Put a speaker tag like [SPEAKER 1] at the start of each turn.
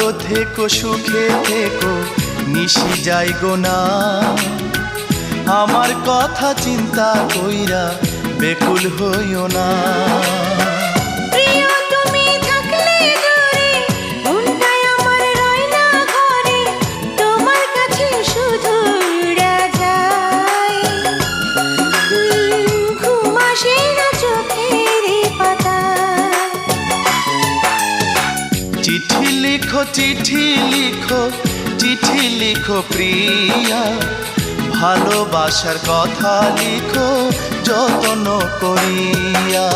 [SPEAKER 1] ভালো থেকো সুখে থেকো নিশি যাই গো না, আমার কথা চিন্তা কইরা বেকুল হইও না। চিঠি লিখো চিঠি লিখো চিঠি লিখো প্রিয়া, ভালোবাসার কথা লিখো যত্ন করিয়া।